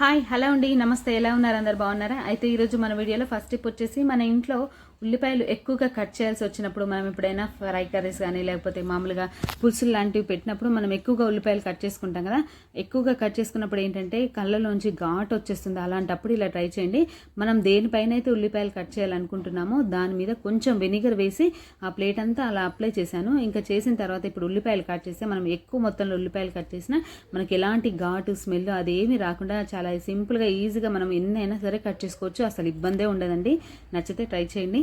Hi hello అండి నమస్తే ఎలా ఉన్నారు అందరు బాగున్నారా అయితే ఈరోజు మన వీడియోలో ఫస్ట్ టిప్ వచ్చేసి మన ఇంట్లో ఉల్లిపాయలు ఎక్కువగా కట్ చేయాల్సి వచ్చినప్పుడు మనం ఎప్పుడైనా ఫ్రై కర్రీస్ కానీ లేకపోతే మామూలుగా పులుసులు లాంటివి పెట్టినప్పుడు మనం ఎక్కువగా ఉల్లిపాయలు కట్ చేసుకుంటాం కదా. ఎక్కువగా కట్ చేసుకున్నప్పుడు ఏంటంటే కళ్ళలోంచి ఘాటు వచ్చేస్తుంది. అలాంటప్పుడు ఇలా ట్రై చేయండి. మనం దేనిపైన అయితే ఉల్లిపాయలు కట్ చేయాలనుకుంటున్నామో దాని మీద కొంచెం వెనిగర్ వేసి ఆ ప్లేట్ అంతా అలా అప్లై చేశాను. ఇంకా చేసిన తర్వాత ఇప్పుడు ఉల్లిపాయలు కట్ చేస్తే మనం ఎక్కువ మొత్తంలో ఉల్లిపాయలు కట్ చేసినా మనకి ఎలాంటి ఘాటు స్మెల్ అదేమీ రాకుండా చాలా సింపుల్గా ఈజీగా మనం ఎన్నైనా సరే కట్ చేసుకోవచ్చు. అసలు ఇబ్బందే ఉండదండి. నచ్చితే ట్రై చేయండి.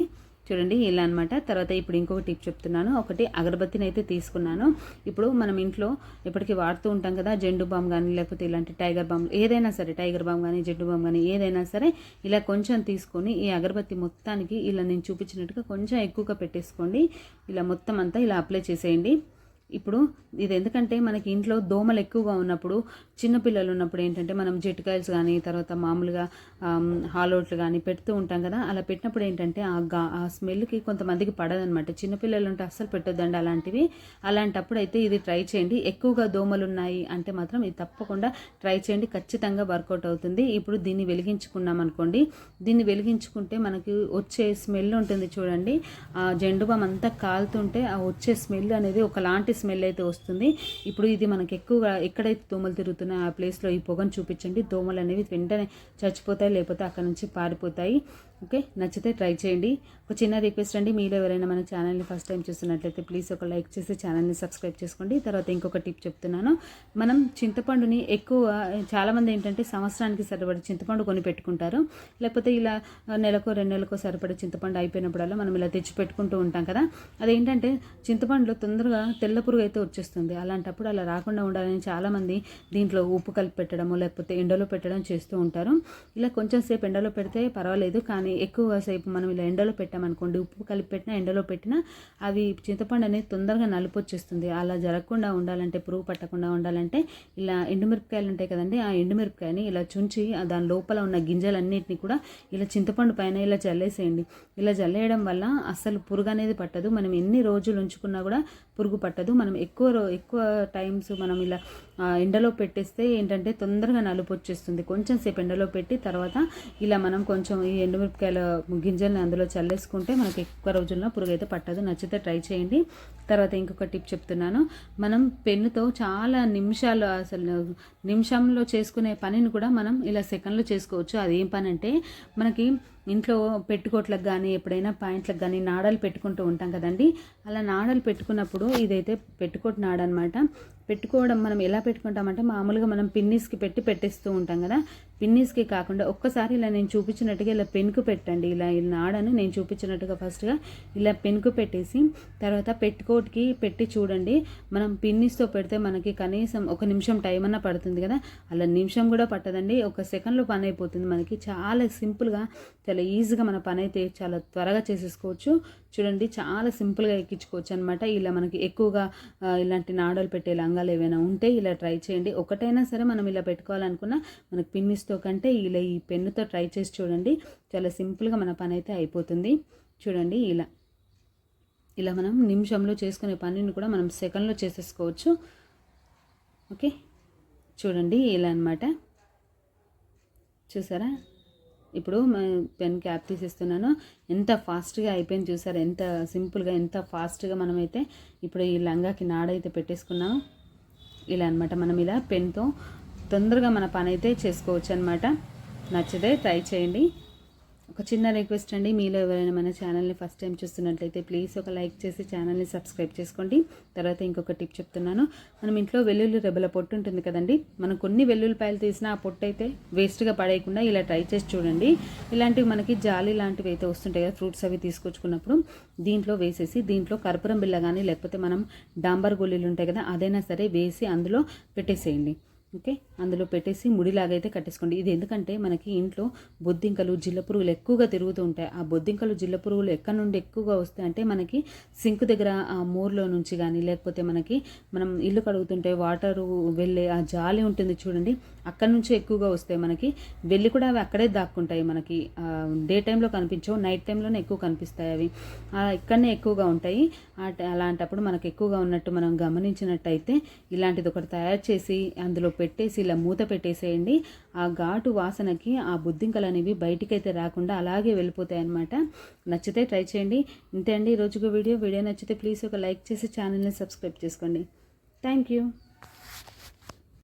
చూడండి ఇలా అనమాట. తర్వాత ఇప్పుడు ఇంకొక టిప్ చెప్తున్నాను. ఒకటి అగరబత్తిని అయితే తీసుకున్నాను. ఇప్పుడు మనం ఇంట్లో ఎప్పటికీ వాడుతూ ఉంటాం కదా, జెండు బామ్ కానీ లేకపోతే ఇలాంటి టైగర్ బామ్ ఏదైనా సరే, టైగర్ బామ్ కానీ జెండు బామ్ కానీ ఏదైనా సరే ఇలా కొంచెం తీసుకొని ఈ అగరబత్తి మొత్తానికి ఇలా నేను చూపించినట్టుగా కొంచెం ఎక్కువగా పెట్టేసుకోండి. ఇలా మొత్తం అంతా ఇలా అప్లై చేసేయండి. ఇప్పుడు ఇది ఎందుకంటే మనకి ఇంట్లో దోమలు ఎక్కువగా ఉన్నప్పుడు, చిన్నపిల్లలు ఉన్నప్పుడు ఏంటంటే మనం జెట్కాయల్స్ కానీ తర్వాత మామూలుగా హాలోట్లు కానీ పెడుతూ ఉంటాం కదా. అలా పెట్టినప్పుడు ఏంటంటే ఆ స్మెల్కి కొంతమందికి పడదనమాట. చిన్నపిల్లలు ఉంటే అస్సలు పెట్టొద్దండి అలాంటివి. అలాంటప్పుడు అయితే ఇది ట్రై చేయండి. ఎక్కువగా దోమలు ఉన్నాయి అంటే మాత్రం ఇది తప్పకుండా ట్రై చేయండి. ఖచ్చితంగా వర్కౌట్ అవుతుంది. ఇప్పుడు దీన్ని వెలిగించుకున్నాం అనుకోండి. దీన్ని వెలిగించుకుంటే మనకి వచ్చే స్మెల్ ఉంటుంది చూడండి. ఆ జెండు బామ్ అంతా కాలుతుంటే ఆ వచ్చే స్మెల్ అనేది ఒకలాంటి స్మెల్ అయితే వస్తుంది. ఇప్పుడు ఇది మనకి ఎక్కువగా ఎక్కడైతే దోమలు తిరుగుతున్నాయో ఆ ప్లేస్లో ఈ పొగను చూపించండి. దోమలు అనేవి వెంటనే చచ్చిపోతాయి, లేకపోతే అక్కడ నుంచి పారిపోతాయి. ఓకే, నచ్చితే ట్రై చేయండి. ఒక చిన్న రిక్వెస్ట్ అండి, మీరు ఎవరైనా మన ఛానల్ని ఫస్ట్ టైం చూస్తున్నట్లయితే ప్లీజ్ ఒక లైక్ చేసి ఛానల్ని సబ్స్క్రైబ్ చేసుకోండి. తర్వాత ఇంకొక టిప్ చెప్తున్నాను. మనం చింతపండుని ఎక్కువ చాలామంది ఏంటంటే సంవత్సరానికి సరిపడే చింతపండు కొని పెట్టుకుంటారు. లేకపోతే ఇలా నెలకో 2 నెలలకో సరిపడే చింతపండు అయిపోయినప్పుడల్లా మనం ఇలా తెచ్చి పెట్టుకుంటూ ఉంటాం కదా. అదేంటంటే చింతపండులో తొందరగా తెల్ల పురుగు అయితే వచ్చేస్తుంది. అలాంటప్పుడు అలా రాకుండా ఉండాలని చాలామంది దీంట్లో ఉప్పు కలిపి పెట్టడము లేకపోతే ఎండలో పెట్టడం చేస్తూ ఉంటారు. ఇలా కొంచెం సేపు ఎండలో పెడితే పర్వాలేదు, కానీ ఎక్కువ సేపు మనం ఇలా ఎండలో పెట్టామనుకోండి, ఉప్పు కలిపి పెట్టినా ఎండలో పెట్టినా అవి చింతపండు అనేది తొందరగా నలుపు వచ్చేస్తుంది. అలా జరగకుండా ఉండాలంటే, పురుగు పట్టకుండా ఉండాలంటే ఇలా ఎండుమిరపకాయలు ఉంటాయి కదండి, ఆ ఎండుమిరపకాయని ఇలా చుంచి దాని లోపల ఉన్న గింజలన్నింటినీ కూడా ఇలా చింతపండు పైన ఇలా జల్లేసేయండి. ఇలా జల్లేయడం వల్ల అస్సలు పురుగు అనేది పట్టదు. మనం ఎన్ని రోజులు ఉంచుకున్నా కూడా పురుగు పట్టదు. మనం ఎక్కువ టైమ్స్ మనం ఇలా ఎండలో పెట్టేస్తే ఏంటంటే తొందరగా నలుపు వచ్చేస్తుంది. కొంచెం సేపు ఎండలో పెట్టి తర్వాత ఇలా మనం కొంచెం ఈ ఎండుమిరపకాయల గింజల్ని అందులో చల్లేసుకుంటే మనకి ఎక్కువ రోజుల్లో పురుగు అయితే పట్టదు. నచ్చితే ట్రై చేయండి. తర్వాత ఇంకొక టిప్ చెప్తున్నాను. మనం పెన్నుతో చాలా నిమిషాలు, అసలు నిమిషంలో చేసుకునే పనిని కూడా మనం ఇలా సెకండ్లో చేసుకోవచ్చు. అదేం పని అంటే, మనకి ఇంట్లో పెట్టుకోట్లకు కానీ ఎప్పుడైనా పాయింట్లకు కానీ నాడలు పెట్టుకుంటూ ఉంటాం కదండి. అలా నాడలు పెట్టుకున్నప్పుడు ఇదైతే పెట్టుకోట్ నాడ అనమాట. పెట్టుకోవడం మనం ఎలా పెట్టుకుంటామంటే మామూలుగా మనం పిన్నీస్కి పెట్టేస్తూ ఉంటాం కదా. పిన్నీస్కి కాకుండా ఒక్కసారి ఇలా నేను చూపించినట్టుగా ఇలా పెన్కు పెట్టండి. ఇలా నాడను నేను చూపించినట్టుగా ఫస్ట్గా ఇలా పెన్కు పెట్టేసి తర్వాత పెట్టుకోట్కి పెట్టి చూడండి. మనం పిన్నీస్తో పెడితే మనకి కనీసం 1 నిమిషం టైం అన్నా పడుతుంది కదా. అలా నిమిషం కూడా పట్టదండి, 1 సెకండ్లో పని అయిపోతుంది. మనకి చాలా సింపుల్గా చాలా ఈజీగా మన పని అయితే చాలా త్వరగా చేసేసుకోవచ్చు. చూడండి, చాలా సింపుల్గా ఎక్కించుకోవచ్చు అనమాట. ఇలా మనకి ఎక్కువగా ఇలాంటి నాడలు పెట్టే లంగాలు ఏవైనా ఉంటే ఇలా ట్రై చేయండి. ఒకటైనా సరే మనం ఇలా పెట్టుకోవాలనుకున్నా మనకి పిన్నిస్తో కంటే ఇలా ఈ పెన్నుతో ట్రై చేసి చూడండి. చాలా సింపుల్గా మన పని అయితే అయిపోతుంది. చూడండి, ఇలా మనం నిమిషంలో చేసుకునే పనిని కూడా మనం సెకండ్లో చేసేసుకోవచ్చు. ఓకే, చూడండి ఇలా అనమాట. చూసారా, ఇప్పుడు పెన్ క్యాప్ తీసేస్తున్నాను. ఎంత ఫాస్ట్గా అయిపోయింది చూసారా, ఎంత సింపుల్గా ఎంత ఫాస్ట్గా మనమైతే ఇప్పుడు ఈ లంగాకి నాడైతే పెట్టేసుకున్నాము. ఇలా అనమాట, మనం ఇలా పెన్తో తొందరగా మన పని అయితే చేసుకోవచ్చు అనమాట. నచ్చితే ట్రై చేయండి. ఒక చిన్న రిక్వెస్ట్ అండి, మీలో ఎవరైనా మన ఛానల్ని ఫస్ట్ టైం చూస్తున్నట్లయితే ప్లీజ్ ఒక లైక్ చేసి ఛానల్ని సబ్స్క్రైబ్ చేసుకోండి. తర్వాత ఇంకొక టిప్ చెప్తున్నాను. మనం ఇంట్లో వెల్లుల్లి రెబ్బల పొట్టు ఉంటుంది కదండి, మనం కొన్ని వెల్లుల్లిపాయలు తీసినా ఆ పొట్టు అయితే వేస్ట్గా పడేయకుండా ఇలా ట్రై చేసి చూడండి. ఇలాంటివి మనకి జాలి లాంటివి అయితే వస్తుంటాయి కదా, ఫ్రూట్స్ అవి తీసుకొచ్చుకున్నప్పుడు దీంట్లో వేసేసి దీంట్లో కర్పూరం బిళ్ళ కానీ లేకపోతే మనం డాంబర్ గోళీలు ఉంటాయి కదా, అదైనా సరే వేసి అందులో పెట్టేసేయండి. ఓకే, అందులో పెట్టేసి ముడిలాగైతే కట్టేసుకోండి. ఇది ఎందుకంటే మనకి ఇంట్లో బొద్దింకలు జిల్ల పురుగులు ఎక్కువగా తిరుగుతూ ఉంటాయి. ఆ బొద్దింకలు జిల్ల పురుగులు ఎక్కడి నుండి ఎక్కువగా వస్తాయంటే మనకి సింక్ దగ్గర ఆ మోర్లో నుంచి కానీ లేకపోతే మనం ఇల్లు కడుగుతుంటే వాటరు వెళ్ళే ఆ జాలి ఉంటుంది చూడండి, అక్కడి నుంచి ఎక్కువగా వస్తాయి. మనకి వెళ్ళి కూడా అవి అక్కడే దాక్కుంటాయి. మనకి డే టైంలో కనిపించవు, నైట్ టైంలోనే ఎక్కువ కనిపిస్తాయి. అవి ఇక్కడనే ఎక్కువగా ఉంటాయి. అలాంటప్పుడు మనకు ఎక్కువగా ఉన్నట్టు మనం గమనించినట్టయితే ఇలాంటిది ఒకటి తయారు చేసి అందులో పెట్టేసి ఇలా మూత పెట్టేసేయండి. ఆ ఘాటు వాసనకి ఆ బొద్దింకలు అనేవి బయటికైతే రాకుండా అలాగే వెళ్ళిపోతాయి అన్నమాట. నచ్చితే ట్రై చేయండి. ఇంతే అండి ఈరోజుకు వీడియో నచ్చితే ప్లీజ్ ఒక లైక్ చేసి ఛానల్ని సబ్స్క్రైబ్ చేసుకోండి. Thank you.